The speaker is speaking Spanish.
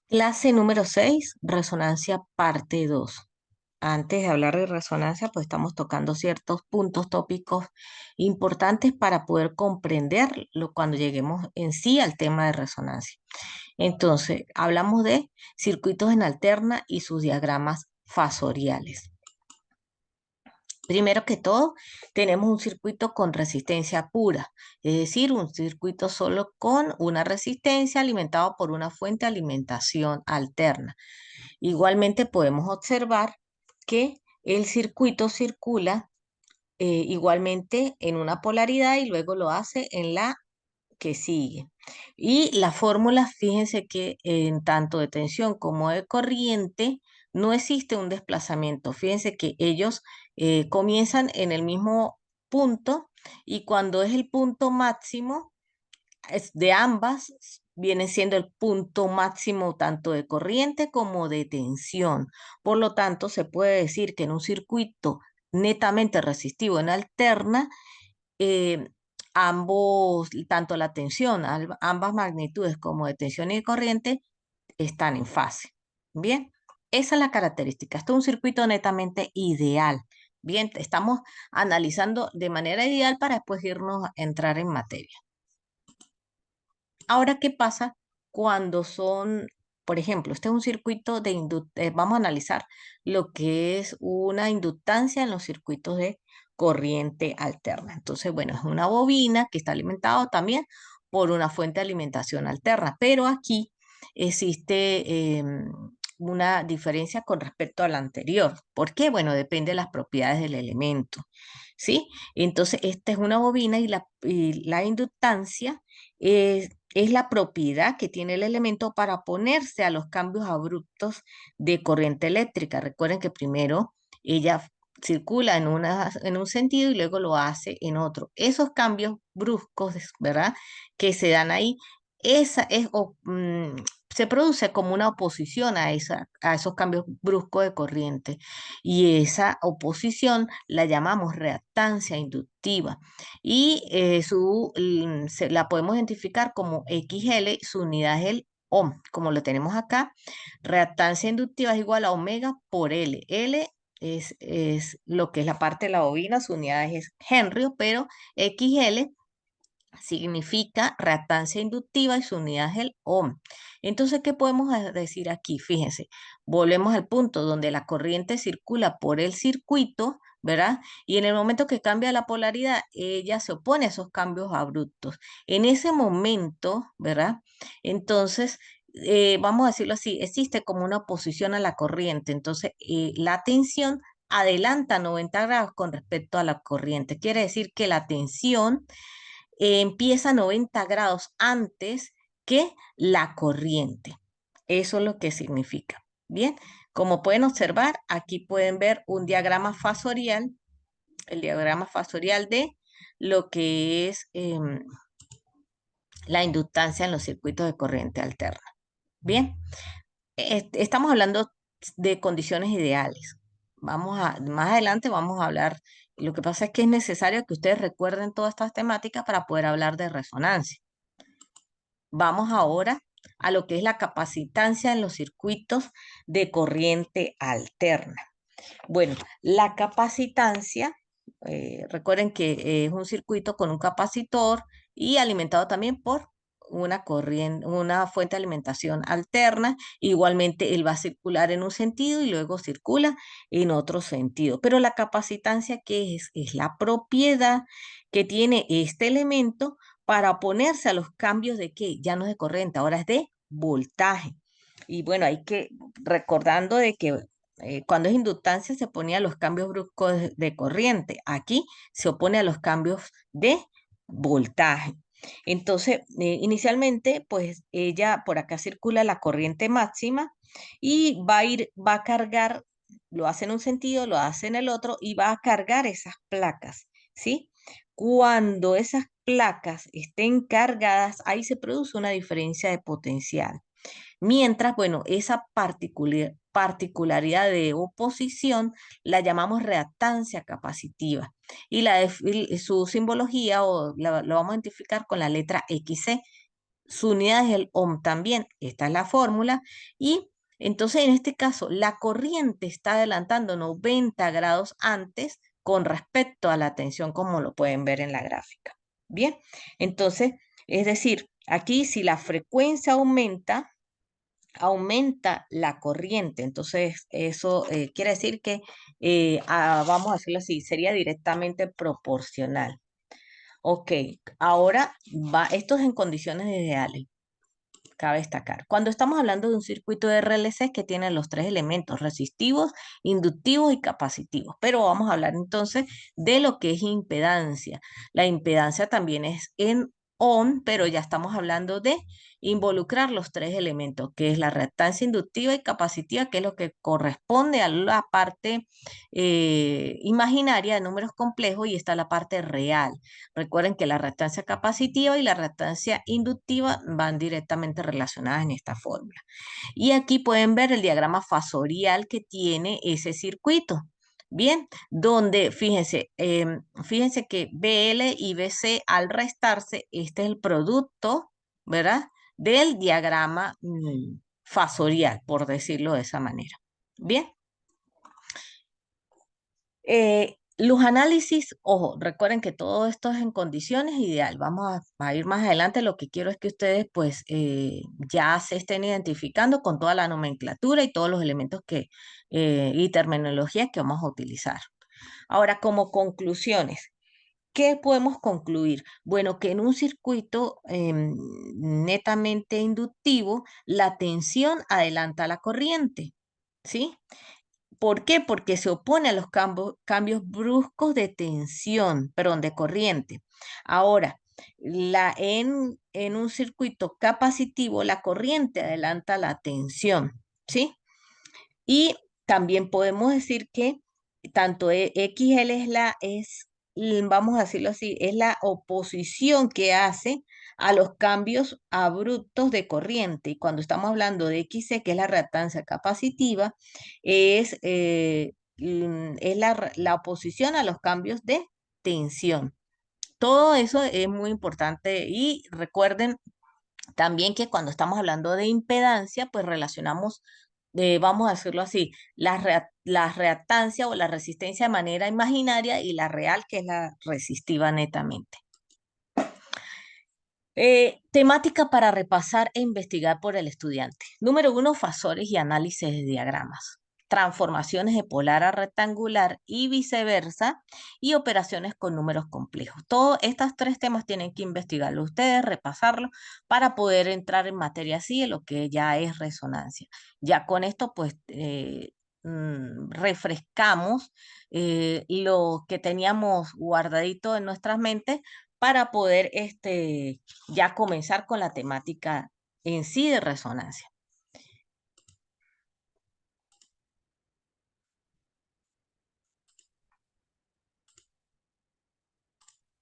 Clase número 6, resonancia parte 2. Antes de hablar de resonancia, pues estamos tocando ciertos puntos tópicos importantes para poder comprenderlo cuando lleguemos en sí al tema de resonancia. Entonces, hablamos de circuitos en alterna y sus diagramas fasoriales. Primero que todo, tenemos un circuito con resistencia pura, es decir, un circuito solo con una resistencia alimentado por una fuente de alimentación alterna. Igualmente podemos observar que el circuito circula igualmente en una polaridad y luego lo hace en la que sigue. Y la fórmula, fíjense que en tanto de tensión como de corriente no existe un desplazamiento. Fíjense que ellos comienzan en el mismo punto y cuando es el punto máximo de ambas, viene siendo el punto máximo tanto de corriente como de tensión. Por lo tanto, se puede decir que en un circuito netamente resistivo en alterna, eh, tanto la tensión, ambas magnitudes como de tensión y de corriente, están en fase. Bien, esa es la característica. Esto es un circuito netamente ideal. Bien, estamos analizando de manera ideal para después irnos a entrar en materia. Ahora, ¿qué pasa cuando son, por ejemplo, este es un circuito de vamos a analizar lo que es una inductancia en los circuitos de corriente alterna. Entonces, bueno, es una bobina que está alimentada también por una fuente de alimentación alterna, pero aquí existe una diferencia con respecto a la anterior. ¿Por qué? Bueno, depende de las propiedades del elemento, ¿sí? Entonces, esta es una bobina y la inductancia es la propiedad que tiene el elemento para oponerse a los cambios abruptos de corriente eléctrica. Recuerden que primero ella circula en un sentido y luego lo hace en otro. Esos cambios bruscos, ¿verdad? Que se dan ahí, se produce como una oposición a esos cambios bruscos de corriente. Y esa oposición la llamamos reactancia inductiva y la podemos identificar como XL, su unidad es el ohm, como lo tenemos acá. Reactancia inductiva es igual a omega por L. L es lo que es la parte de la bobina, su unidad es Henry, pero XL significa reactancia inductiva y su unidad es el ohm. Entonces, ¿qué podemos decir aquí? Fíjense, volvemos al punto donde la corriente circula por el circuito, ¿verdad? Y en el momento que cambia la polaridad, ella se opone a esos cambios abruptos. En ese momento, ¿verdad? Entonces, vamos a decirlo así, existe como una oposición a la corriente. Entonces, la tensión adelanta 90 grados con respecto a la corriente. Quiere decir que la tensión empieza 90 grados antes que la corriente. Eso es lo que significa. Bien, como pueden observar, aquí pueden ver un diagrama fasorial, el diagrama fasorial de lo que es la inductancia en los circuitos de corriente alterna. Bien, estamos hablando de condiciones ideales. Más adelante vamos a hablar. Lo que pasa es que es necesario que ustedes recuerden todas estas temáticas para poder hablar de resonancia. Vamos ahora a lo que es la capacitancia en los circuitos de corriente alterna. Bueno, la capacitancia, recuerden que es un circuito con un capacitor y alimentado también por una corriente, una fuente de alimentación alterna. Igualmente, él va a circular en un sentido y luego circula en otro sentido. Pero la capacitancia, ¿qué es? Es la propiedad que tiene este elemento para oponerse a los cambios de qué, ya no es de corriente, ahora es de voltaje. Y bueno, hay que, recordando de que cuando es inductancia se opone a los cambios bruscos de corriente. Aquí se opone a los cambios de voltaje. Entonces, inicialmente, pues ella por acá circula la corriente máxima y va a cargar, lo hace en un sentido, lo hace en el otro y va a cargar esas placas, ¿sí? Cuando esas placas estén cargadas, ahí se produce una diferencia de potencial. Mientras, bueno, esa particularidad de oposición la llamamos reactancia capacitiva y su simbología lo vamos a identificar con la letra XC. su unidad es el ohm también. Esta es la fórmula. Y entonces en este caso la corriente está adelantando 90 grados antes con respecto a la tensión, como lo pueden ver en la gráfica. Bien, entonces, es decir, aquí si la frecuencia aumenta, aumenta la corriente. Entonces, eso quiere decir que, vamos a decirlo así, sería directamente proporcional. Ok, ahora va, esto es en condiciones ideales, cabe destacar. Cuando estamos hablando de un circuito de RLC que tiene los tres elementos, resistivos, inductivos y capacitivos, pero vamos a hablar entonces de lo que es impedancia. La impedancia también es en ohm, pero ya estamos hablando de involucrar los tres elementos, que es la reactancia inductiva y capacitiva, que es lo que corresponde a la parte imaginaria de números complejos, y está la parte real. Recuerden que la reactancia capacitiva y la reactancia inductiva van directamente relacionadas en esta fórmula. Y aquí pueden ver el diagrama fasorial que tiene ese circuito. Bien, donde fíjense que BL y BC al restarse, este es el producto, ¿verdad? Del diagrama fasorial, por decirlo de esa manera. Bien. Los análisis, ojo, recuerden que todo esto es en condiciones ideal. Vamos a ir más adelante. Lo que quiero es que ustedes pues ya se estén identificando con toda la nomenclatura y todos los elementos y terminologías que vamos a utilizar. Ahora, como conclusiones, ¿qué podemos concluir? Bueno, que en un circuito netamente inductivo, la tensión adelanta la corriente, ¿sí? ¿Por qué? Porque se opone a los cambios bruscos de tensión, perdón, de corriente. Ahora, en un circuito capacitivo, la corriente adelanta la tensión, ¿sí? Y también podemos decir que tanto XL vamos a decirlo así, es la oposición que hace a los cambios abruptos de corriente. Y cuando estamos hablando de XC, que es la reactancia capacitiva, es la oposición a los cambios de tensión. Todo eso es muy importante y recuerden también que cuando estamos hablando de impedancia, pues relacionamos, vamos a decirlo así, la reactancia o la resistencia de manera imaginaria y la real, que es la resistiva netamente. Temática para repasar e investigar por el estudiante. Número 1, fasores y análisis de diagramas. Transformaciones de polar a rectangular y viceversa, y operaciones con números complejos. Todos estos tres temas tienen que investigarlo ustedes, repasarlo, para poder entrar en materia así, en lo que ya es resonancia. Ya con esto, pues, refrescamos lo que teníamos guardadito en nuestras mentes para poder ya comenzar con la temática en sí de resonancia.